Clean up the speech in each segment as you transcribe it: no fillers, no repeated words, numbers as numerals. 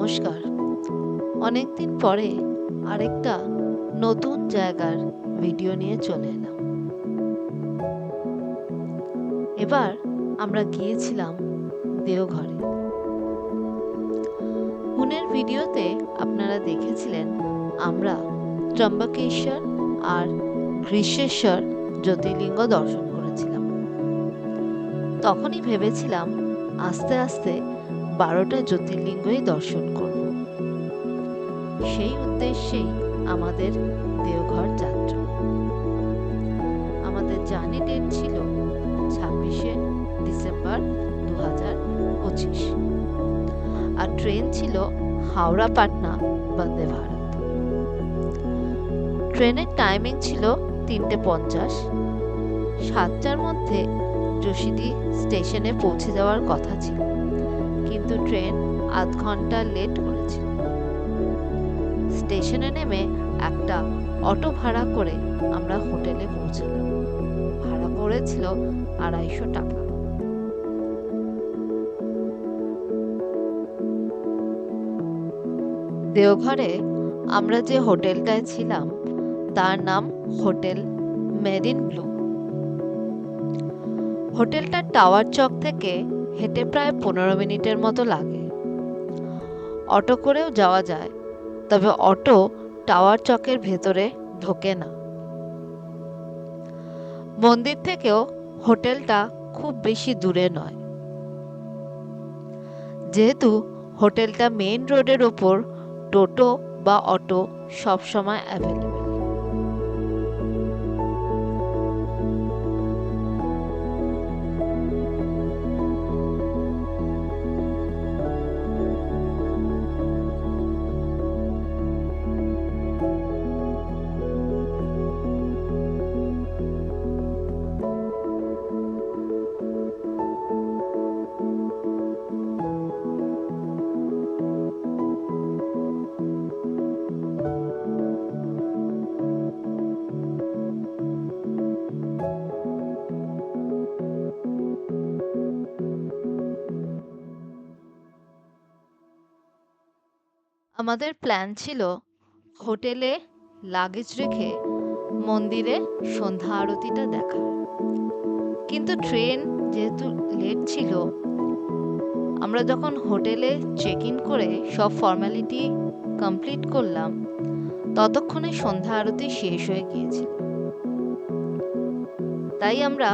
নমস্কার। অনেকদিন পরে আরেকটা নতুন জায়গার ভিডিও নিয়ে চলে এলাম। এবার আমরা গিয়েছিলাম দেওঘরে। পুনের ভিডিওতে আপনারা দেখেছিলেন আমরা ত্রম্বকেশ্বর আর ঘৃষ্ণেশ্বর জ্যোতির্লিঙ্গ দর্শন করেছিলাম। তখনই ভেবেছিলাম আস্তে আস্তে 12টা জ্যোতির্লিঙ্গই দর্শন করব। সেই উদ্দেশ্যেই আমাদের দেওঘর যাত্রা। আমাদের জার্নি ডেট ছিল 26শে ডিসেম্বর 2025 আর ট্রেন ছিল হাওড়া পাটনা বন্দে ভারত। ট্রেনের টাইমিং ছিল 3:50। 7টার মধ্যে যোশীটি স্টেশনে পৌঁছে যাওয়ার কথা ছিল, কিন্তু ট্রেন আধ ঘন্টা লেট করেছিল। স্টেশনে নেমে একটা অটো ভাড়া করে আমরা হোটেলে পৌঁছালাম। ভাড়া পড়েছিল 250 টাকা। দেওঘরে আমরা যে হোটেলটায় ছিলাম তার নাম হোটেল মেরিন ব্লু। হোটেলটা টাওয়ার চক থেকে হেঁটে প্রায় 15 মিনিটের মতো লাগে। অটো করেও যাওয়া যায়, তবে অটো টাওয়ার চকের ভেতরে ঢোকে না। মন্দির থেকেও হোটেলটা খুব বেশি দূরে নয়। যেহেতু হোটেলটা মেইন রোডের ওপর, টোটো বা অটো সবসময় অ্যাভেলেবেল। আমাদের প্ল্যান ছিল হোটেলে লাগেজ রেখে মন্দিরে সন্ধ্যা আরতিটা দেখার, কিন্তু ট্রেন যেহেতু লেট ছিল, আমরা যখন হোটেলে চেক ইন করে সব ফর্মালিটি কমপ্লিট করলাম ততক্ষণে সন্ধ্যা আরতি শেষ হয়ে গিয়েছিল। তাই আমরা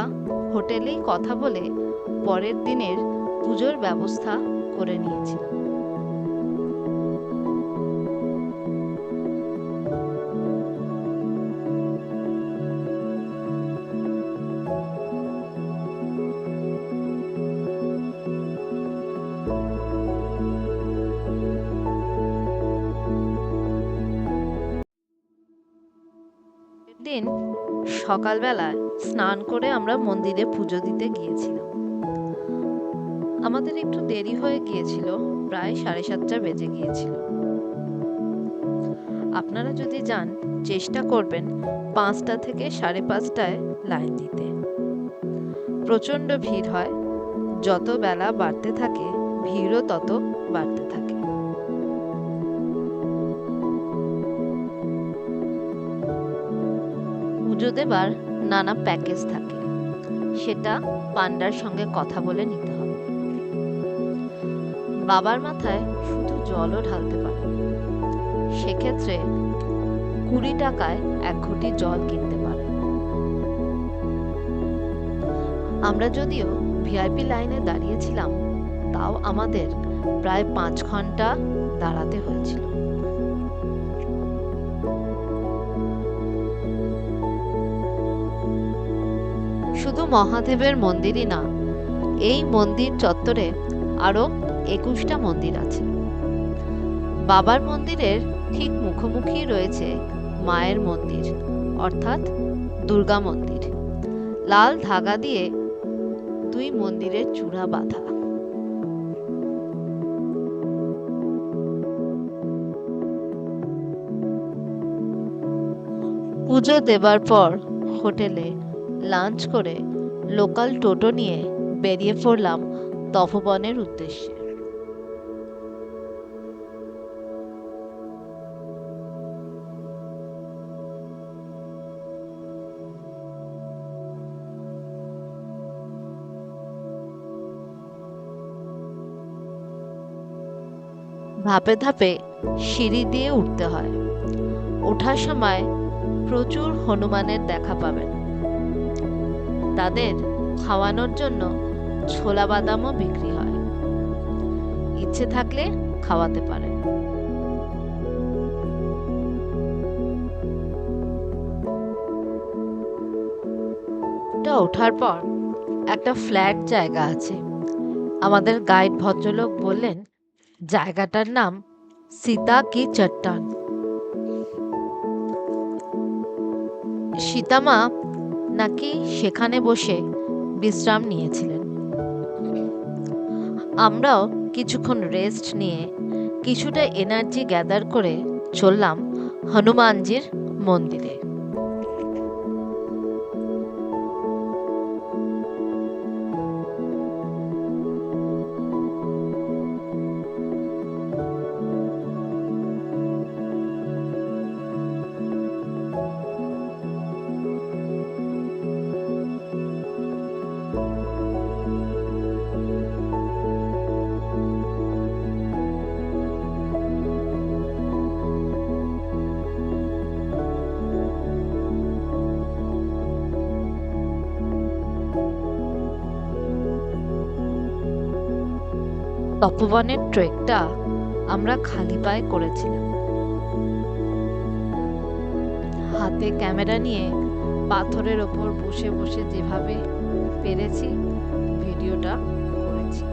হোটেলেই কথা বলে পরের দিনের পুজোর ব্যবস্থা করে নিয়েছিলাম। দিন সকালবেলায় স্নান করে আমরা মন্দিরে পুজো দিতে গিয়েছিলাম। আমাদের একটু দেরি হয়ে গিয়েছিল, প্রায় 7:30 বেজে গিয়েছিল। আপনারা যদি যান চেষ্টা করবেন 5টা থেকে 5:30টায় লাইন দিতে। প্রচণ্ড ভিড় হয়, যত বেলা বাড়তে থাকে ভিড়ও তত বাড়তে থাকে। পুজো দেবার নানা প্যাকেজ থাকে, সেটা পান্ডার সঙ্গে কথা বলে নিতে হবে। বাবার মাথায় শুধু জলও ঢালতে পারে, সেক্ষেত্রে 20 টাকায় 1 ঘটি জল কিনতে পারে। আমরা যদিও ভিআইপি লাইনে দাঁড়িয়েছিলাম, তাও আমাদের প্রায় 5 ঘন্টা দাঁড়াতে হয়েছিল। শুধু মহাদেবের মন্দিরই না, এই মন্দির চত্বরে আরো 21টা মন্দির আছে। বাবার মন্দিরের ঠিক মুখোমুখি রয়েছে মায়ের মন্দির, অর্থাৎ দুর্গা মন্দির। লাল ধাগা দিয়ে 2 মন্দিরের চূড়া বাঁধা। পুজো দেবার পর হোটেলে লাঞ্চ করে লোকাল টোটো নিয়ে বেরিয়ে পড়লাম তপোবনের উদ্দেশ্যে। ধাপে ধাপে সিঁড়ি দিয়ে উঠতে হয়। ওঠার সময় প্রচুর হনুমানের দেখা পাবেন। তাদের খাওয়ানোর জন্য ছোলা বাদামও বিক্রি হয়, ইচ্ছে থাকলে খাওয়াতে পারেন। ওঠার পর একটা ফ্ল্যাট জায়গা আছে। আমাদের গাইড ভদ্রলোক বললেন জায়গাটার নাম সীতা কি চট্টান। সীতামা নাকি সেখানে বসে বিশ্রাম নিয়েছিলেন। আমরাও কিছুক্ষণ রেস্ট নিয়ে কিছুটা এনার্জি গ্যাদার করে চললাম হনুমানজির মন্দিরে। তপোবনের ট্রেকটা আমরা খালি পায়ে করেছিলাম। হাতে ক্যামেরা নিয়ে পাথরের ওপর বসে বসে যেভাবে পেরেছি ভিডিওটা করেছি।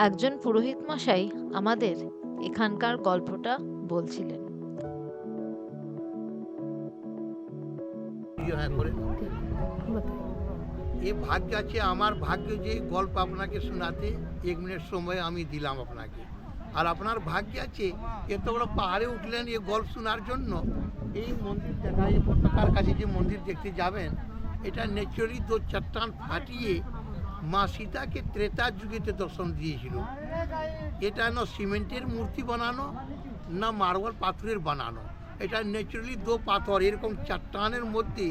একজন পুরোহিত মশাই আমাদের এখানকার গল্পটা বলছিলেন। এই ভাগ্য আছে আমার, ভাগ্য যে গল্প আপনাকে শোনাতে 1 মিনিট সময় আমি দিলাম আপনাকে। আর আপনার ভাগ্য আছে এত বড় পাহাড়ে উঠলেন এই গল্প শোনার জন্য। এই মন্দির দেখা, এই পতাকার কাছে যে মন্দির দেখতে যাবেন, এটা ন্যাচারালি দু চট্টান ফাটিয়ে মা সীতাকে ত্রেতা যুগেতে দর্শন দিয়েছিল। এটা না সিমেন্টের মূর্তি বানানো, না মার্বেল পাথরের বানানো, এটা ন্যাচারালি দু পাথর এরকম চট্টানের মধ্যে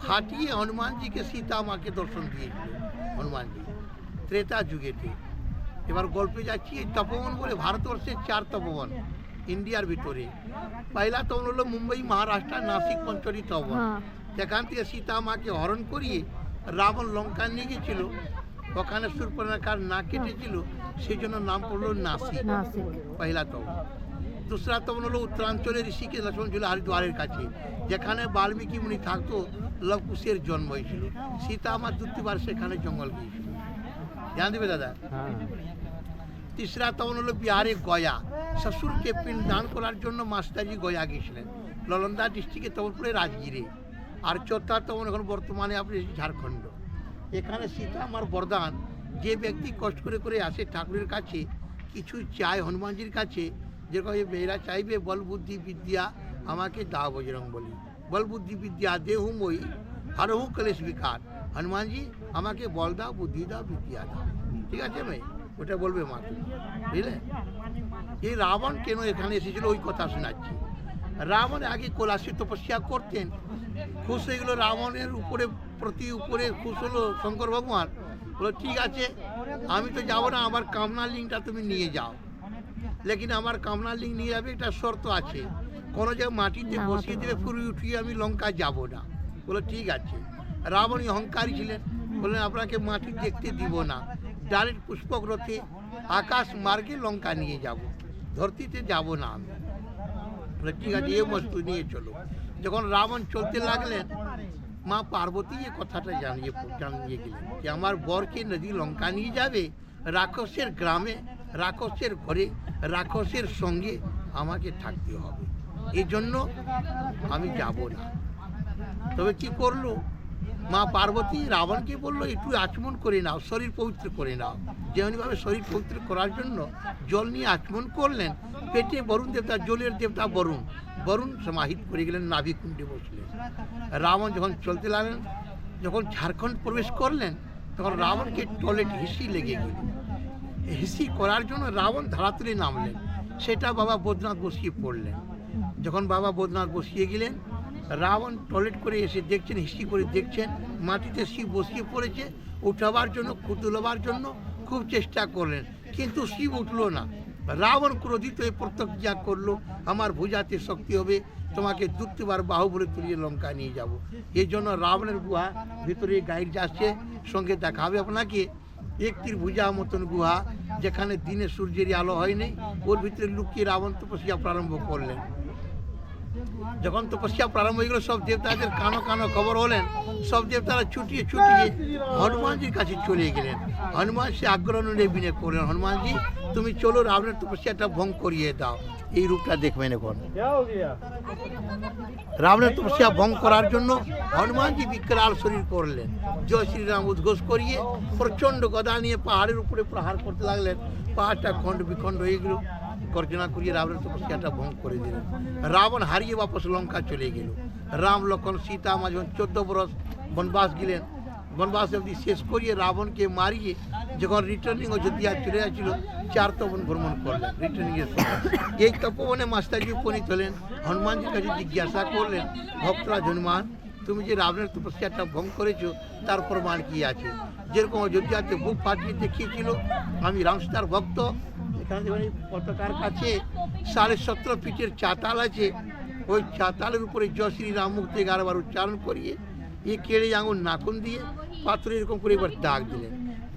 ফাটিয়ে হনুমানজিকে সীতা মাকে দর্শন দিয়েছিল হনুমানজি ত্রেতা যুগেতে। এবার গল্পে যাচ্ছি, এই তপবন বলে ভারতবর্ষের 4 তপবন ইন্ডিয়ার ভিতরে। পয়লা তপন হলো মুম্বাই, মহারাষ্ট্র, নাসিক, পঞ্চরী তপবন। সেখান থেকে সীতা মাকে হরণ করিয়ে রাবণ লঙ্কা নিয়ে গেছিল, ওখানে সুর্পনখার না কেটেছিল, সেই জন্য নাম পড়লো নাসিক, পয়লা তপন। दूसरा তপন হলো উত্তরাঞ্চলের ঋষিকেশ, লক্ষ্মণ ছিল হরিদ্বারের কাছে, যেখানে বাল্মীকি মুনি থাকতো, লবকুশের জন্ম হয়েছিল। সীতা আমার 2বার সেখানে জঙ্গল গিয়েছিল, ध्यान देवे दादा। तीसरा তপন হলো বিহারে গয়া, শ্বশুরকে পিণ্ডদান করার জন্য মাস্টারজি গয়া গিয়েছিলেন, ললন্দা ডিস্ট্রিক্টে তপন পড়ে রাজগিরে। আর চৌথা তপন এখন বর্তমানে আপনি ঝাড়খণ্ড। এখানে সীতা আমার বরদান, যে ব্যক্তি কষ্ট করে করে আসে ঠাকুরের কাছে, কিছু চায় হনুমানজির কাছে, যেরকম এই মেয়েরা চাইবে বল বুদ্ধি বিদ্যা আমাকে দাও বজরং বলি, বল বুদ্ধি বিদ্যা দেহু মই হারহু কলেশ বিকার, হনুমানজি আমাকে বল দাও, বুদ্ধি দাও, বিদ্যা দাও। ঠিক আছে ভাই, ওটা বলবে মা, বুঝলে? এই রাবণ কেন এখানে এসেছিল ওই কথা শোনাচ্ছি। রাবণ আগে কৈলাসে তপস্যা করতেন, খুশ হয়ে গেলো রাবণের উপরে, প্রতি উপরে খুশ হলো শঙ্কর ভগবান, বলো ঠিক আছে আমি তো যাবো না, আমার কামনা লিঙ্কটা তুমি নিয়ে যাও। লেকিন আমার কামনা লিঙ্ক নিয়ে যাবে, একটা শর্ত আছে, কোনো জায়গায় মাটিতে বসিয়ে দেবে, ফুরি উঠিয়ে আমি লঙ্কা যাব না। বলো ঠিক আছে। রাবণ অহংকারী ছিলেন, বললেন আপনাকে মাটি দেখতে দিব না, ডাইরেক্ট পুষ্পক রথে আকাশ মার্গে লঙ্কা নিয়ে যাব, ধরতিতে যাব না আমি। বলে ঠিক আছে, এই বস্তু নিয়ে চলো। যখন রাবণ চলতে লাগলেন, মা পার্বতী এ কথাটা জানিয়ে গেলেন যে আমার বরকে নদী লঙ্কা নিয়ে যাবে, রাক্ষসের গ্রামে, রাক্ষসের ঘরে, রাক্ষসের সঙ্গে আমাকে থাকতে হবে, এই জন্য আমি যাব না। তবে কি করলো মা পার্বতী, রাবণকে বললো একটু আচমন করে নাও, শরীর পবিত্র করে নাও। যেমনিভাবে শরীর পবিত্র করার জন্য জল নিয়ে আচমন করলেন, পেটে বরুণ দেবতা, জলের দেবতা বরুণ, বরুণ সমাহিত করে গেলেন, নাভিকুণ্ডে বসলেন। রাবণ যখন চলতে লাগলেন, যখন ঝাড়খণ্ড প্রবেশ করলেন, তখন রাবণকে টয়লেট হিসি লেগে গেল। হিসি করার জন্য রাবণ ধারাতলে নামলেন, সেটা বাবা বৈদ্যনাথ বসিয়ে পড়লেন। যখন বাবা বৈদ্যনাথ বসিয়ে গেলেন, রাবণ টয়লেট করে এসে দেখছেন, হিসি করে দেখছেন মাটিতে শিব বসিয়ে পড়েছে। উঠাবার জন্য, তুলবার জন্য খুব চেষ্টা করলেন, কিন্তু শিব উঠল না। রাবণ ক্রোধিত হয়ে প্রতিজ্ঞা করলো, আমার ভুজাতে শক্তি হবে, তোমাকে 2বার বাহু বলে তুলিয়ে লঙ্কা নিয়ে যাব। এই জন্য রাবণের গুহা ভিতরে গাইড যাচ্ছে, সঙ্গে দেখাবে আপনাকে 1 ভুজা মতন গুহা, যেখানে দিনে সূর্যের আলো হয়নি, ওর ভিতরে লুকিয়ে রাবণ তপস্যা প্রারম্ভ করলেন। যখন তপস্যা প্রারম্ভ হয়ে গেল, সব দেবতাদের কানো কানো খবর হলেন, সব দেবতারা ছুটিয়ে ছুটিয়ে হনুমানজির কাছে চলে গেলেন। হনুমান সে আগ্রহ নিয়ে বিনয় করলেন, হনুমানজি তুমি চলো, রাবণের তপস্যাটা ভঙ্গ করিয়ে দাও। এই রূপটা দেখবেন এখন। রাবণের তপস্যা ভঙ্গ করার জন্য হনুমানজি বিকরাল শরীর করলেন, জয় শ্রীরাম উদ্ঘোষ করিয়ে প্রচণ্ড গদা নিয়ে পাহাড়ের উপরে প্রহার করতে লাগলেন। পাহাড়টা খণ্ড বিখণ্ড হয়ে গেল, গর্জনা করিয়ে রাবণের তপস্যাটা ভঙ্গ করে দিলেন। রাবণ হারিয়ে বাপস লঙ্কা চলে গেল। রাম লক্ষণ সীতা মা যখন 14 বরস বনবাস গেলেন, বনবাস অবধি শেষ করিয়ে রাবণকে মারিয়ে যখন রিটার্নিং অযোধ্যা চলে যাচ্ছিল, 4 তপন ভ্রমণ করলেন রিটার্নিংয়ের সময়। এই তপবনে মাস্টারজি উপনীত হলেন, হনুমানজির কাছে জিজ্ঞাসা করলেন, ভক্তরাজ হনুমান তুমি যে রাবণের তপস্যাটা ভঙ্গ করেছো তার প্রমাণ কি আছে? যেরকম অযোধ্যাতে বুক ফাটিয়ে দেখিয়েছিল আমি রামস্টার ভক্ত, এখানে দেখবেন এই পতাকার কাছে 17.5 ফিটের চাতাল আছে, ওই চাতালের উপরে জয় শ্রীরাম মুখ থেকে 11 বার উচ্চারণ করিয়ে এ কেড়ে আঙুল নাকুন দিয়ে পাথরে এরকম করে এবার দাগ দিলেন।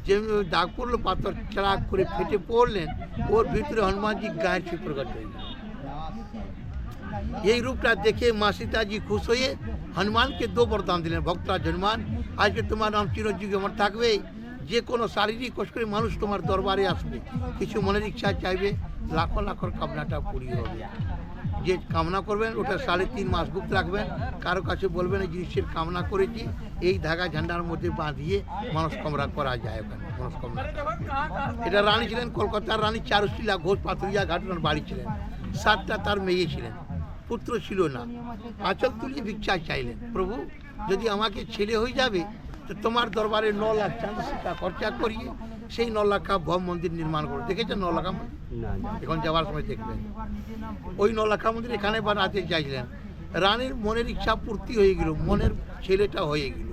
যেমনি দাগ পড়লো, পাথর চাক করে ফেটে পড়লেন, ওর ভিতরে হনুমানজি গায়ের ছবি প্রকট হয়ে গেল। এই রূপটা দেখে মা সীতাজি খুশ হয়ে হনুমানকে 2 বরদান দিলেন, ভক্তরাজ হনুমান আজকে তোমার নাম চিরযুগে আমার থাকবে, যে কোনো শারীরিক কষ্ট করে মানুষ তোমার দরবারে আসবে, কিছু মনের ইচ্ছা চাইবে, লাখো লাখোর কামনাটা পূরণ হবে। যে কামনা করবেন ওটা 3.5 মাস গুপ্ত রাখবেন, কারো কাছে বলবেন এই জিনিসের কামনা করেছি, এই ধাগা ঝান্ডার মধ্যে বাঁধিয়ে মনস্কামনা করা যায় ওখানে মনস্কামনা। এটা রানী ছিলেন, কলকাতার রানী চারুশীলা ঘোষ পাথুরিয়া ঘাটনার বাড়ি ছিলেন। 7টা তার মেয়ে ছিলেন, পুত্র ছিল না। আঁচল তুলিয়ে ভিক্ষা চাইলেন, প্রভু যদি আমাকে ছেলে হয়ে যাবে তো তোমার দরবারে 9 লাখ চাঁদা সিক্কা খরচা করিয়ে সেই 9 লাখ ভব মন্দির নির্মাণ করো। দেখেছেন 9 লাখ মন্দির? এখন যাওয়ার সময় দেখবেন ওই 9 লাখ মন্দির এখানে বানাতে চাইছিলেন। রানীর মনের ইচ্ছা পূর্তি হয়ে গেল, মনের ছেলেটা হয়ে গেল।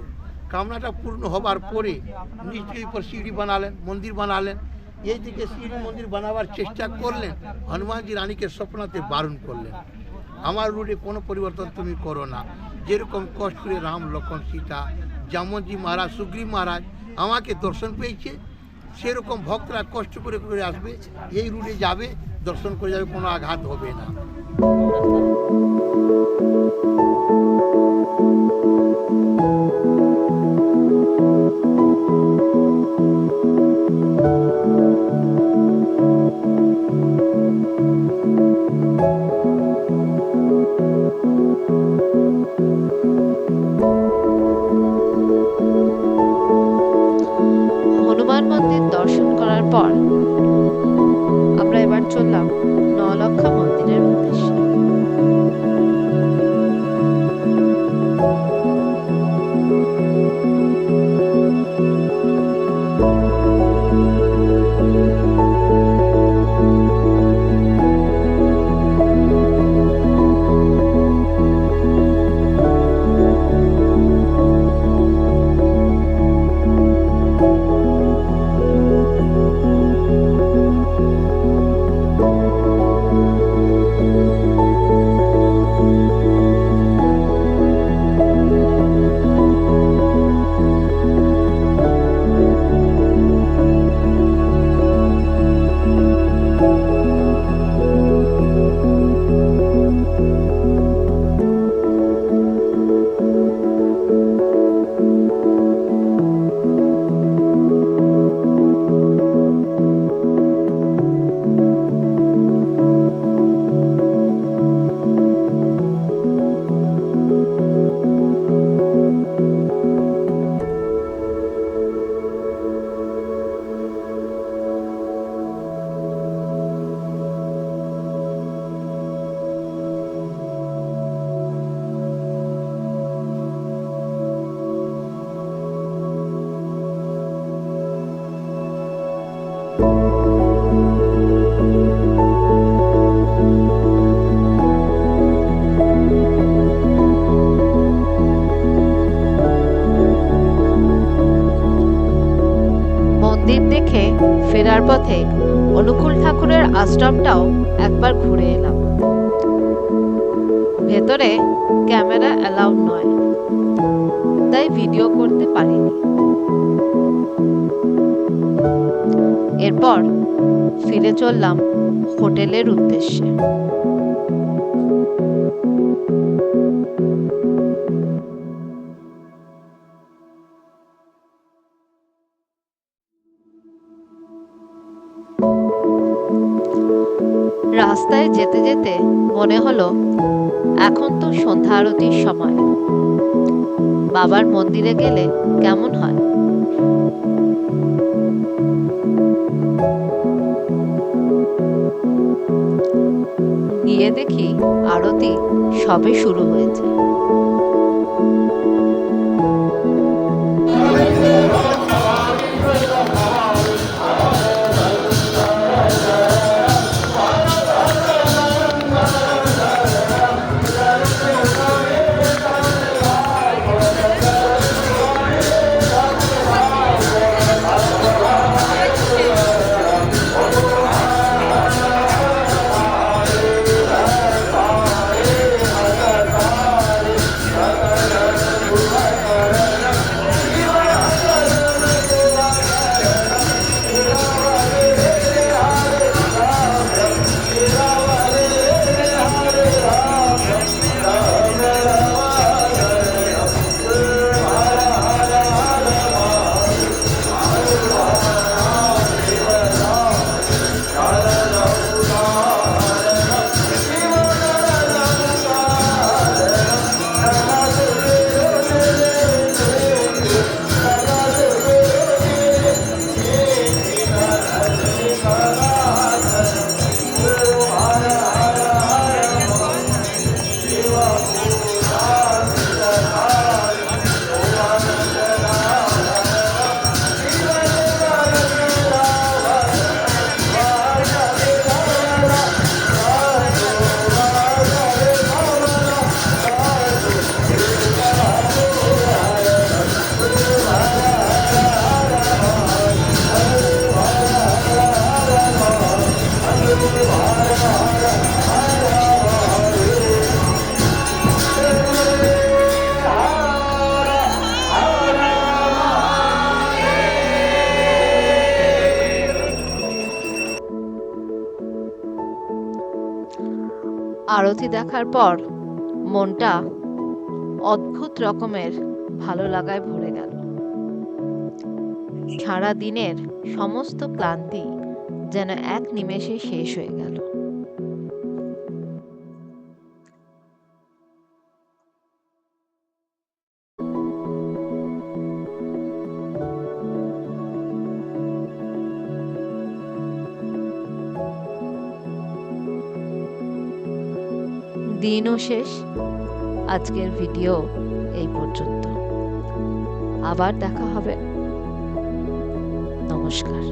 কামনাটা পূর্ণ হবার পরে নিশ্চয়ই পর সিঁড়ি বানালেন, মন্দির বানালেন। এই দিকে সিঁড়ি মন্দির বানাবার চেষ্টা করলেন, হনুমানজি রানীকে স্বপ্নাতে বারণ করলেন, আমার রুটে কোনো পরিবর্তন তুমি করো না। যেরকম কষ্ট করে রাম লক্ষণ সীতা জামনজি মহারাজ সুগ্রীব মহারাজ আমাকে দর্শন পেয়েছে, সেরকম ভক্তরা কষ্ট করে করে আসবে, এই রুটে যাবে, দর্শন করে যাবে, কোনো আঘাত হবে না। হনুমান মন্দির দর্শন করার পর আমরা এবার চললাম নলক্ষা মন্দিরের উদ্দেশ্যে। মন্দির দেখে ফেরার পথে অনুকূল ঠাকুরের আশ্রমটাও একবার ঘুরে এলাম। ভেতরে ক্যামেরা অ্যালাউড নয়, তাই ভিডিও করতে পারিনি। এরপর ফিরে চললাম হোটেলের উদ্দেশ্যে। রাস্তায় যেতে যেতে মনে হলো এখন তো সন্ধ্যা আরতির সময়, বাবার মন্দিরে গেলে কেমন হয়। গিয়ে দেখি আরতি সবে শুরু হয়েছে। আরতি দেখার পর মনটা অদ্ভুত রকমের ভালো লাগায় ভরে গেল। সারা দিনের সমস্ত ক্লান্তি যেন এক নিমেষে শেষ হয়ে গেল। দিনও শেষ, আজকের ভিডিও এই পর্যন্ত। আবার দেখা হবে। নমস্কার।